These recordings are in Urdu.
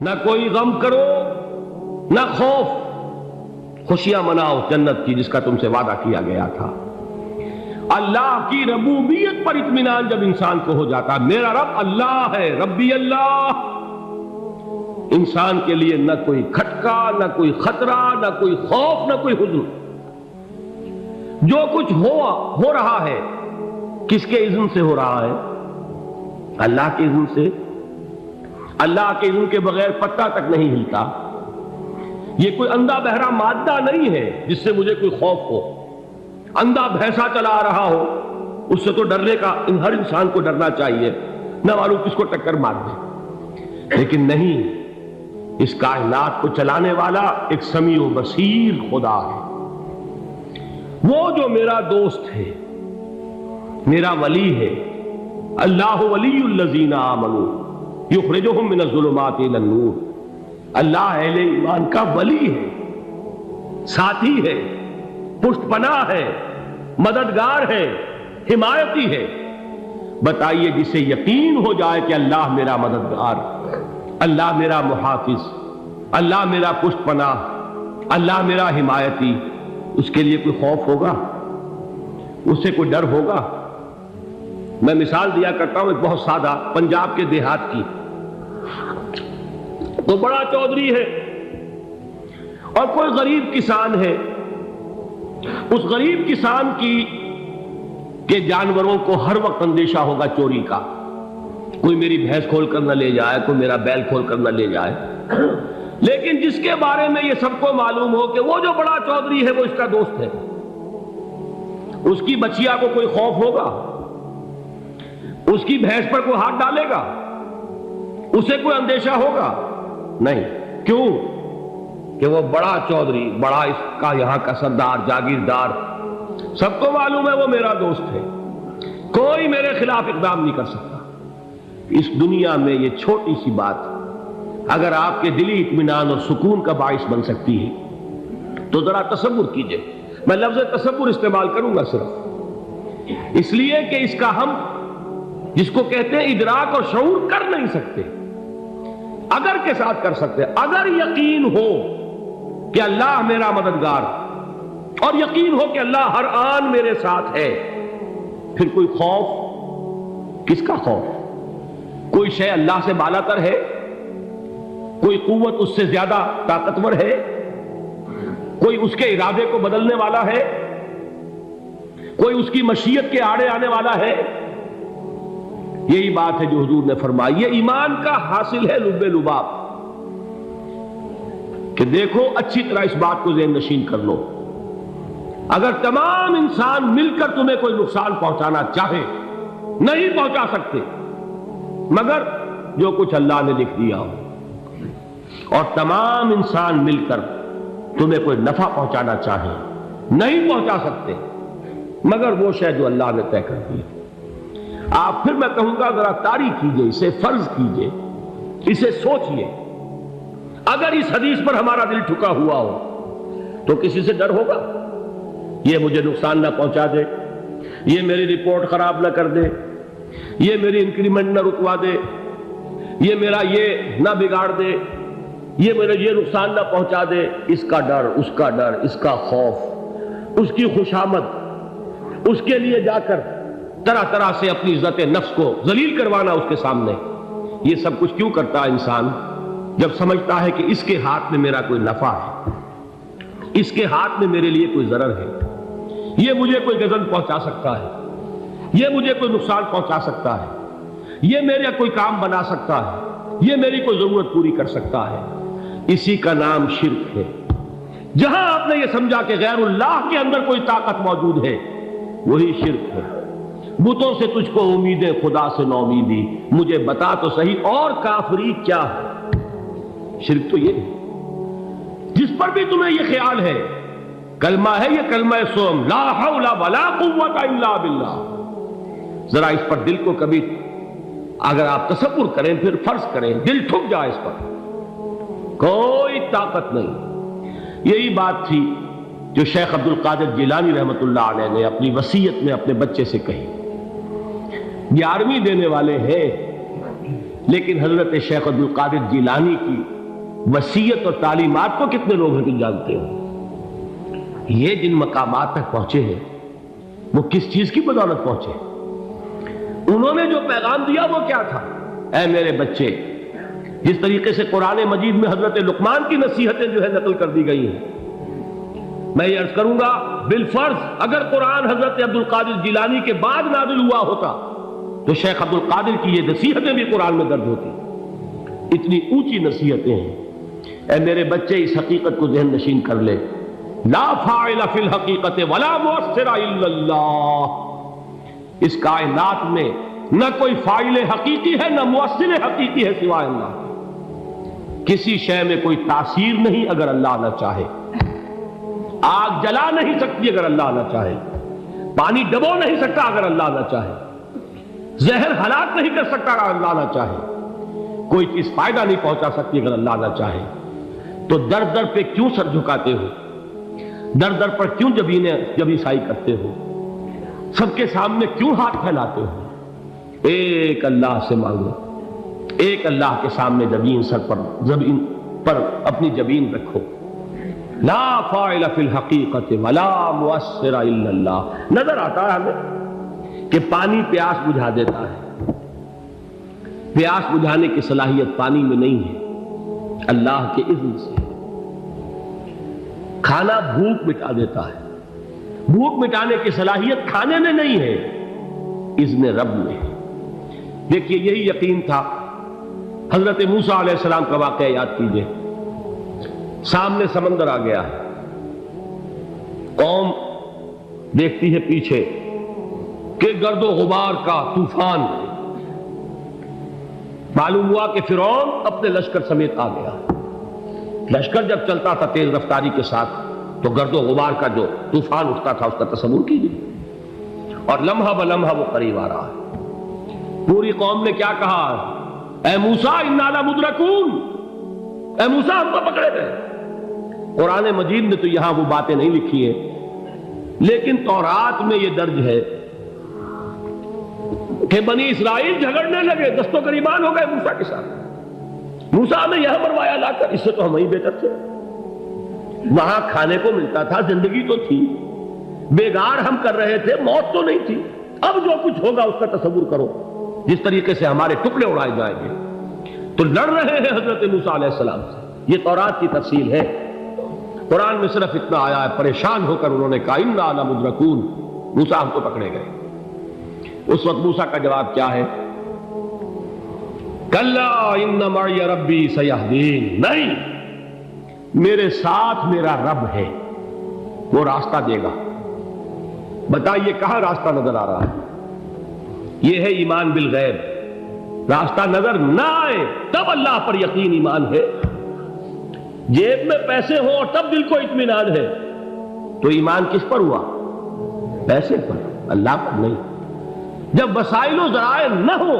نہ کوئی غم کرو نہ خوف، خوشیاں مناؤ جنت کی جس کا تم سے وعدہ کیا گیا تھا۔ اللہ کی ربوبیت پر اطمینان جب انسان کو ہو جاتا، میرا رب اللہ ہے، ربی اللہ، انسان کے لیے نہ کوئی کھٹکا، نہ کوئی خطرہ، نہ کوئی خوف، نہ کوئی حزن۔ جو کچھ ہو رہا ہے کس کے اذن سے ہو رہا ہے؟ اللہ کے اذن سے۔ اللہ کے اذن کے بغیر پتہ تک نہیں ہلتا۔ یہ کوئی اندھا بہرا مادہ نہیں ہے جس سے مجھے کوئی خوف ہو۔ اندھا بھینسا چلا رہا ہو اس سے تو ڈرنے کا ہر انسان کو ڈرنا چاہیے، نہ معلوم کس کو ٹکر مار دے۔ لیکن نہیں، اس کائنات کو چلانے والا ایک سمیع و بصیر خدا ہے، وہ جو میرا دوست ہے، میرا ولی ہے۔ اللہ ولی الذین آمنوا یخرجہم من الظلمات الی النور۔ اللہ اہل ایمان کا ولی ہے، ساتھی ہے، پشت پناہ ہے، مددگار ہے، حمایتی ہے۔ بتائیے جسے یقین ہو جائے کہ اللہ میرا مددگار، اللہ میرا محافظ، اللہ میرا پشت پناہ، اللہ میرا حمایتی، اس کے لیے کوئی خوف ہوگا؟ اس سے کوئی ڈر ہوگا؟ میں مثال دیا کرتا ہوں ایک بہت سادہ، پنجاب کے دیہات کی۔ تو بڑا چودھری ہے اور کوئی غریب کسان ہے۔ اس غریب کسان کے جانوروں کو ہر وقت اندیشہ ہوگا چوری کا، کوئی میری بھینس کھول کر نہ لے جائے، کوئی میرا بیل کھول کر نہ لے جائے۔ لیکن جس کے بارے میں یہ سب کو معلوم ہو کہ وہ جو بڑا چودھری ہے وہ اس کا دوست ہے، اس کی بچیا کو کوئی خوف ہوگا؟ اس کی بھینس پر کوئی ہاتھ ڈالے گا؟ اسے کوئی اندیشہ ہوگا؟ نہیں۔ کیوں؟ کہ وہ بڑا چودھری، بڑا اس کا یہاں کا سردار، جاگیردار، سب کو معلوم ہے وہ میرا دوست ہے، کوئی میرے خلاف اقدام نہیں کر سکتا۔ اس دنیا میں یہ چھوٹی سی بات اگر آپ کے دلی اطمینان اور سکون کا باعث بن سکتی ہے تو ذرا تصور کیجئے۔ میں لفظ تصور استعمال کروں گا صرف اس لیے کہ اس کا ہم جس کو کہتے ہیں ادراک اور شعور کر نہیں سکتے، اگر کے ساتھ کر سکتے۔ اگر یقین ہو کہ اللہ میرا مددگار اور یقین ہو کہ اللہ ہر آن میرے ساتھ ہے، پھر کوئی خوف؟ کس کا خوف؟ کوئی شے اللہ سے بالا تر ہے؟ کوئی قوت اس سے زیادہ طاقتور ہے؟ کوئی اس کے ارادے کو بدلنے والا ہے؟ کوئی اس کی مشیت کے آڑے آنے والا ہے؟ یہی بات ہے جو حضور نے فرمائی، یہ ایمان کا حاصل ہے لب لباب، کہ دیکھو اچھی طرح اس بات کو ذہن نشین کر لو، اگر تمام انسان مل کر تمہیں کوئی نقصان پہنچانا چاہے نہیں پہنچا سکتے، مگر جو کچھ اللہ نے لکھ دیا ہو، اور تمام انسان مل کر تمہیں کوئی نفع پہنچانا چاہے نہیں پہنچا سکتے، مگر وہ شے جو اللہ نے طے کر دی۔ آپ پھر میں کہوں گا ذرا طاری کیجئے، اسے فرض کیجئے، اسے سوچئے۔ اگر اس حدیث پر ہمارا دل ٹھکا ہوا ہو تو کسی سے ڈر ہوگا؟ یہ مجھے نقصان نہ پہنچا دے، یہ میری رپورٹ خراب نہ کر دے، یہ میری انکریمنٹ نہ رکوا دے، یہ میرا یہ نہ بگاڑ دے، یہ میرے یہ نقصان نہ پہنچا دے۔ اس کا ڈر، اس کا ڈر، اس کا خوف، اس کی خوشامد، اس کے لیے جا کر طرح طرح سے اپنی عزت نفس کو ذلیل کروانا اس کے سامنے، یہ سب کچھ کیوں کرتا ہے انسان؟ جب سمجھتا ہے کہ اس کے ہاتھ میں میرا کوئی نفع ہے، اس کے ہاتھ میں میرے لیے کوئی ضرر ہے، یہ مجھے کوئی غضب پہنچا سکتا ہے، یہ مجھے کوئی نقصان پہنچا سکتا ہے، یہ میرا کوئی کام بنا سکتا ہے، یہ میری کوئی ضرورت پوری کر سکتا ہے، اسی کا نام شرک ہے۔ جہاں آپ نے یہ سمجھا کہ غیر اللہ کے اندر کوئی طاقت موجود ہے، وہی شرک ہے۔ بتوں سے تجھ کو امیدیں، خدا سے نو امیدی، مجھے بتا تو صحیح اور کافری کیا ہے؟ شرک تو یہ ہے۔ جس پر بھی تمہیں یہ خیال ہے، کلمہ ہے یہ کلمہ سوم، لا حول ولا قوت الا باللہ، ذرا اس پر دل کو کبھی اگر آپ تصور کریں، پھر فرض کریں، دل ٹھک جائے اس پر، کوئی طاقت نہیں۔ یہی بات تھی جو شیخ عبد القادر جیلانی رحمۃ اللہ علیہ نے اپنی وصیت میں اپنے بچے سے کہی۔ 11ویں دینے والے ہیں، لیکن حضرت شیخ عبد القادر جیلانی کی وصیت اور تعلیمات کو کتنے لوگ ہیں تم جانتے ہو؟ یہ جن مقامات تک پہنچے ہیں وہ کس چیز کی بدولت پہنچے؟ انہوں نے جو پیغام دیا وہ کیا تھا؟ اے میرے بچے، جس طریقے سے قرآن مجید میں حضرت لقمان کی نصیحتیں جو ہے نقل کر دی گئی ہیں، میں یہ عرض کروں گا بالفرض اگر قرآن حضرت عبد القادر جیلانی کے بعد نازل ہوا ہوتا تو شیخ عبد القادر کی یہ نصیحتیں بھی قرآن میں درج ہوتی۔ اتنی اونچی نصیحتیں ہیں۔ اے میرے بچے، اس حقیقت کو ذہن نشین کر لے، لا فاعل فی الحقیقت ولا مؤثر الا اللہ۔ اس کائنات میں نہ کوئی فاعل حقیقی ہے نہ مؤثر حقیقی ہے سوائے اللہ۔ کسی شے میں کوئی تاثیر نہیں اگر اللہ نہ چاہے۔ آگ جلا نہیں سکتی اگر اللہ نہ چاہے، پانی ڈبو نہیں سکتا اگر اللہ نہ چاہے، زہر ہلاک نہیں کر سکتا اگر اللہ نہ چاہے، کوئی چیز فائدہ نہیں پہنچا سکتی اگر اللہ نہ چاہے۔ تو در در پہ کیوں سر جھکاتے ہو؟ در در پر کیوں جبیں سائی کرتے ہو؟ سب کے سامنے کیوں ہاتھ پھیلاتے ہو؟ ایک اللہ سے مانگو، ایک اللہ کے سامنے زمین پر اپنی جبین رکھو۔ لا فاعل فی الحقیقت ولا مؤثر الا اللہ۔ نظر آتا ہے ہمیں کہ پانی پیاس بجھا دیتا ہے، پیاس بجھانے کی صلاحیت پانی میں نہیں ہے، اللہ کے اذن سے۔ کھانا بھوک مٹا دیتا ہے، بھوک مٹانے کی صلاحیت کھانے میں نہیں ہے، اذن رب میں ہے۔ دیکھیے یہی یقین تھا حضرت موسیٰ علیہ السلام کا واقعہ یاد کیجئے۔ سامنے سمندر آ گیا ہے، قوم دیکھتی ہے پیچھے کہ گرد و غبار کا طوفان ہے۔ معلوم ہوا کہ فرعون اپنے لشکر سمیت آ گیا۔ لشکر جب چلتا تھا تیز رفتاری کے ساتھ تو گرد و غبار کا جو طوفان اٹھتا تھا اس کا تصور کیجیے، اور لمحہ بلمحہ وہ قریب آ رہا ہے۔ پوری قوم نے کیا کہا؟ اے موسیٰ انا لمدرکون، اے موسیٰ ہم کو پکڑے گئے۔ قرآن مجید نے تو یہاں وہ باتیں نہیں لکھی ہیں، لیکن تورات میں یہ درج ہے کہ بنی اسرائیل جھگڑنے لگے، دست و گریبان ہو گئے موسیٰ کے ساتھ۔ موسیٰ نے یہاں مروایا لا کر، اس سے تو ہم ہی بہتر تھے، وہاں کھانے کو ملتا تھا، زندگی تو تھی، بیگار ہم کر رہے تھے، موت تو نہیں تھی۔ اب جو کچھ ہوگا اس کا تصور کرو، جس طریقے سے ہمارے ٹکڑے اڑائے جائیں گے۔ تو لڑ رہے ہیں حضرت موسیٰ علیہ السلام سے۔ یہ تورات کی تفصیل ہے، قرآن میں صرف اتنا آیا ہے، پریشان ہو کر انہوں نے کہا انا لمدرکون، موسیٰ ہم کو پکڑے گئے۔ اس وقت موسیٰ کا جواب کیا ہے؟ کلا ان معی ربی سیہدین، نہیں، میرے ساتھ میرا رب ہے، وہ راستہ دے گا۔ بتائیے کہاں راستہ نظر آ رہا ہے؟ یہ ہے ایمان بالغیب۔ راستہ نظر نہ آئے تب اللہ پر یقین ایمان ہے۔ جیب میں پیسے ہوں اور تب دل کو اطمینان ہے تو ایمان کس پر ہوا؟ پیسے پر، اللہ پر نہیں۔ جب وسائل و ذرائع نہ ہو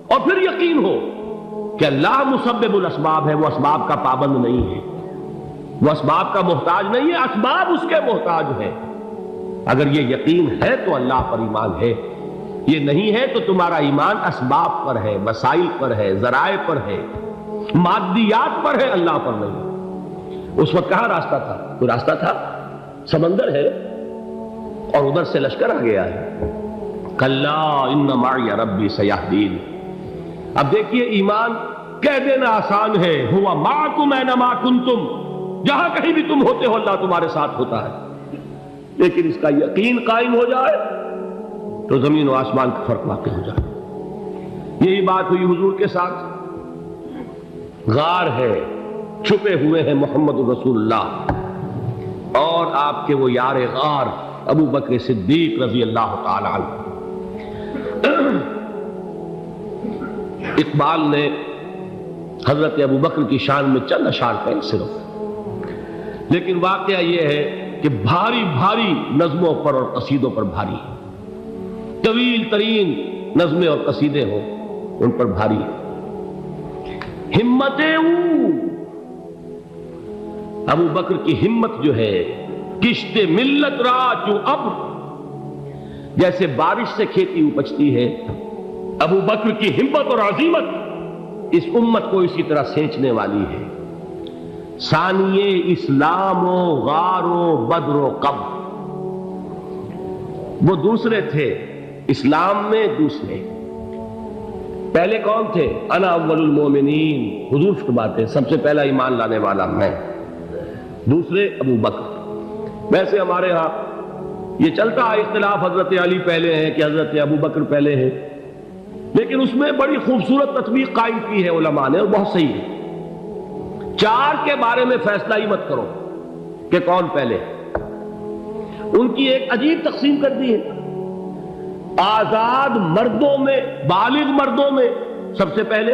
اور پھر یقین ہو کہ اللہ مسبب الاسباب ہے، وہ اسباب کا پابند نہیں ہے، وہ اسباب کا محتاج نہیں ہے، اسباب اس کے محتاج ہے۔ اگر یہ یقین ہے تو اللہ پر ایمان ہے، یہ نہیں ہے تو تمہارا ایمان اسباب پر ہے، وسائل پر ہے، ذرائع پر ہے، مادیات پر ہے، اللہ پر نہیں۔ اس وقت کہاں راستہ تھا؟ کوئی راستہ تھا؟ سمندر ہے اور ادھر سے لشکر آ گیا ہے۔ کلا ان معی ربی سیہدین۔ اب دیکھیے ایمان کہہ دینا آسان ہے، ہوا معکم اینما کنتم، جہاں کہیں بھی تم ہوتے ہو اللہ تمہارے ساتھ ہوتا ہے، لیکن اس کا یقین قائم ہو جائے تو زمین و آسمان کا فرق واقع ہو جائے۔ یہی بات ہوئی حضور کے ساتھ۔ غار ہے، چھپے ہوئے ہیں محمد رسول اللہ اور آپ کے وہ یار غار ابو بکر صدیق رضی اللہ تعالی عنہ۔ اقبال نے حضرت ابو بکر کی شان میں چند اشعار کہے صرف، لیکن واقعہ یہ ہے کہ بھاری بھاری نظموں پر اور قصیدوں پر بھاری ہے، طویل ترین نظمیں اور قصیدے ہوں ان پر بھاری ہے۔ ہمتیں ابو بکر کی ہمت جو ہے، کشت ملت را چوں ابر، جیسے بارش سے کھیتی اپجتی ہے، ابو بکر کی ہمت اور عزیمت اس امت کو اسی طرح سینچنے والی ہے۔ ثانیے اسلام و غار و بدر و قبر، وہ دوسرے تھے اسلام میں، دوسرے پہلے کون تھے؟ انا اول المومنین، حضور فرماتے سب سے پہلا ایمان لانے والا میں، دوسرے ابو بکر۔ ویسے ہمارے ہاں یہ چلتا ہے اختلاف، حضرت علی پہلے ہیں کہ حضرت ابو بکر پہلے ہیں، لیکن اس میں بڑی خوبصورت تطبیق قائم کی ہے علماء نے، اور بہت صحیح ہے۔ چار کے بارے میں فیصلہ ہی مت کرو کہ کون پہلے، ان کی ایک عجیب تقسیم کر دی ہے۔ آزاد مردوں میں، بالغ مردوں میں سب سے پہلے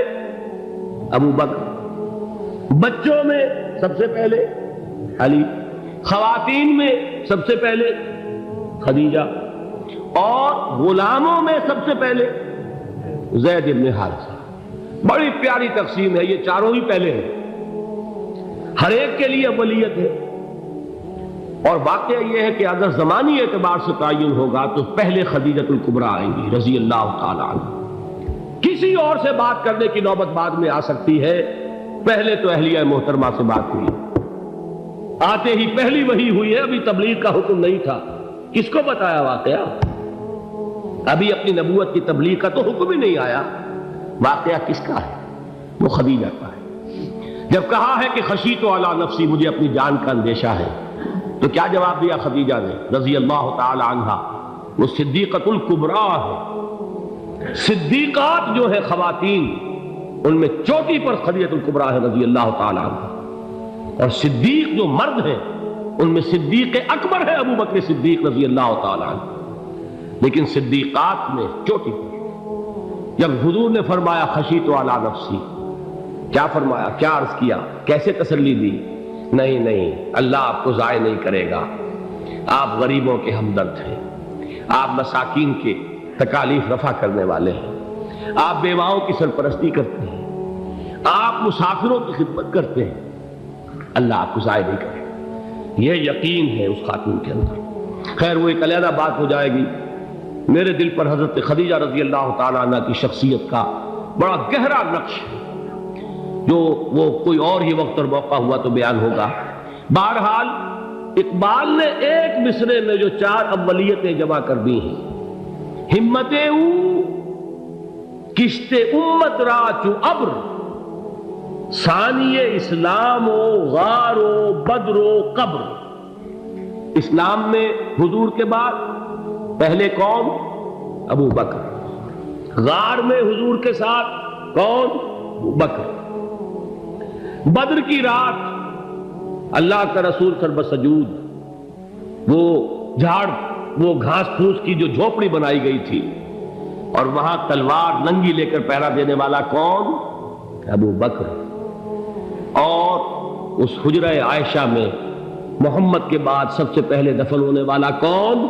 ابو بکر، بچوں میں سب سے پہلے علی، خواتین میں سب سے پہلے خدیجہ، اور غلاموں میں سب سے پہلے زید بن حارثہ۔ بڑی پیاری تقسیم ہے، یہ چاروں ہی پہلے ہیں، ہر ایک کے لیے اولیت ہے۔ اور واقعہ یہ ہے کہ اگر زمانی اعتبار سے تعین ہوگا تو پہلے خدیجۃ الکبریٰ آئیں گی رضی اللہ تعالی عنہ، کسی اور سے بات کرنے کی نوبت بعد میں آ سکتی ہے، پہلے تو اہلیہ محترمہ سے بات ہوئی، آتے ہی پہلی وحی ہوئی ہے، ابھی تبلیغ کا حکم نہیں تھا۔ کس کو بتایا واقعہ؟ ابھی اپنی نبوت کی تبلیغ کا تو حکم ہی نہیں آیا، واقعہ کس کا ہے؟ وہ خدیجہ کا ہے۔ جب کہا ہے کہ خشیت علی نفسی، مجھے اپنی جان کا اندیشہ ہے، تو کیا جواب دیا خدیجہ نے رضی اللہ تعالی عنہا؟ وہ صدیقۃ الکبریٰ ہے، صدیقات جو ہے خواتین ان میں چوٹی پر خدیجۃ الکبریٰ ہے رضی اللہ تعالی عنہا، اور صدیق جو مرد ہیں ان میں صدیق اکبر ہے ابو بکر صدیق رضی اللہ تعالی عنہ، لیکن صدیقات میں چوٹی پر۔ جب حضور نے فرمایا خشیت علی نفسی، کیا فرمایا، کیا عرض کیا، کیسے تسلی دی؟ نہیں نہیں، اللہ آپ کو ضائع نہیں کرے گا، آپ غریبوں کے ہمدرد ہیں، آپ مساکین کے تکالیف رفع کرنے والے ہیں، آپ بیواؤں کی سرپرستی کرتے ہیں، آپ مسافروں کی خدمت کرتے ہیں، اللہ آپ کو ضائع نہیں کرے گا۔ یہ یقین ہے اس خاتون کے اندر۔ خیر وہ ایک علیحدہ بات ہو جائے گی۔ میرے دل پر حضرت خدیجہ رضی اللہ تعالیٰ عنہ کی شخصیت کا بڑا گہرا نقش ہے، جو وہ کوئی اور ہی وقت اور موقع ہوا تو بیان ہوگا۔ بہرحال اقبال نے ایک مصرے میں جو چار اولیتیں جمع کر دی ہیں، ہمتیں او کشت امت را چو ابر، ثانی اسلام و غار و بدر و قبر۔ اسلام میں حضور کے بعد پہلے کون؟ ابو بکر۔ غار میں حضور کے ساتھ کون؟ ابو بکر۔ بدر کی رات اللہ کا رسول سربسجود وہ جھاڑ، وہ گھاس پھوس کی جو جھوپڑی بنائی گئی تھی، اور وہاں تلوار ننگی لے کر پہرا دینے والا کون؟ ابو بکر۔ اور اس حجرہ عائشہ میں محمد کے بعد سب سے پہلے دفن ہونے والا کون؟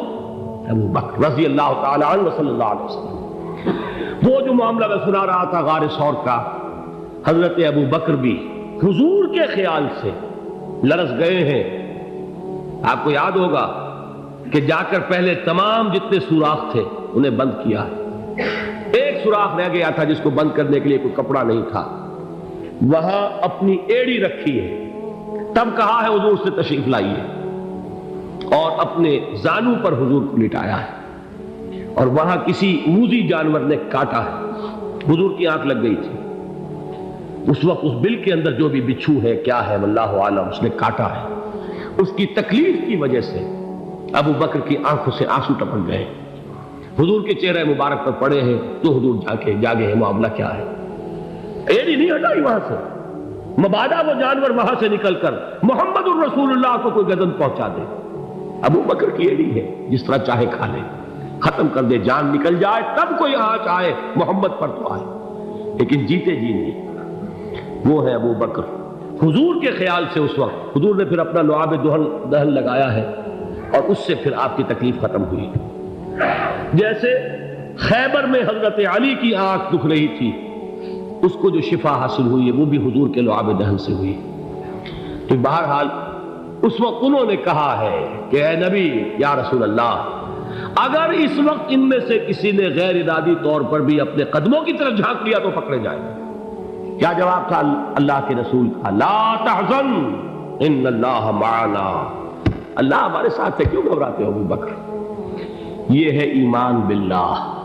ابو بکر رضی اللہ تعالی عنہ وصلی اللہ علیہ وسلم۔ وہ جو معاملہ میں سنا رہا تھا غار ثور کا، حضرت ابو بکر بھی حضور کے خیال سے لرز گئے ہیں۔ آپ کو یاد ہوگا کہ جا کر پہلے تمام جتنے سوراخ تھے انہیں بند کیا ہے، ایک سوراخ رہ گیا تھا جس کو بند کرنے کے لیے کوئی کپڑا نہیں تھا، وہاں اپنی ایڑی رکھی ہے، تب کہا ہے حضور سے تشریف لائیے، اور اپنے زانو پر حضور کو لٹایا ہے، اور وہاں کسی موذی جانور نے کاٹا ہے، حضور کی آنکھ لگ گئی تھی، اس وقت اس بل کے اندر جو بھی بچھو ہے کیا ہے واللہ عالم، اس نے کاٹا ہے، اس کی تکلیف کی وجہ سے ابو بکر کی آنکھوں سے آنسو ٹپک گئے، حضور کے چہرے مبارک پر پڑے ہیں، تو حضور جاگے ہیں، معاملہ کیا ہے؟ ایڑی نہیں ہٹائی وہاں سے، مبادا وہ جانور وہاں سے نکل کر محمد الرسول اللہ کو کوئی گزن پہنچا دے، ابو بکر کی ایڑی ہے، جس طرح چاہے کھا لے، ختم کر دے، جان نکل جائے تب کوئی آنچ آئے، محمد پر تو آئے، لیکن جیتے جی نہیں۔ وہ ہے ابو بکر۔ حضور کے خیال سے اس وقت حضور نے پھر اپنا لعاب دہن لگایا ہے، اور اس سے پھر آپ کی تکلیف ختم ہوئی۔ جیسے خیبر میں حضرت علی کی آنکھ دکھ رہی تھی، اس کو جو شفا حاصل ہوئی ہے وہ بھی حضور کے لعاب دہن سے ہوئی۔ تو بہرحال اس وقت انہوں نے کہا ہے کہ اے نبی یا رسول اللہ، اگر اس وقت ان میں سے کسی نے غیر ارادی طور پر بھی اپنے قدموں کی طرف جھانک لیا تو پکڑے جائیں گے، کیا جواب تھا اللہ کے رسول کا؟ لا تحزن ان اللہ معنا، اللہ ہمارے ساتھ ہے، کیوں گھبراتے ہو ابو بکر؟ یہ ہے ایمان باللہ،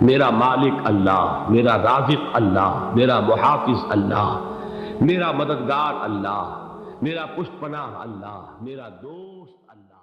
میرا مالک اللہ، میرا رازق اللہ، میرا محافظ اللہ، میرا مددگار اللہ، میرا پشت پناہ اللہ، میرا دوست اللہ۔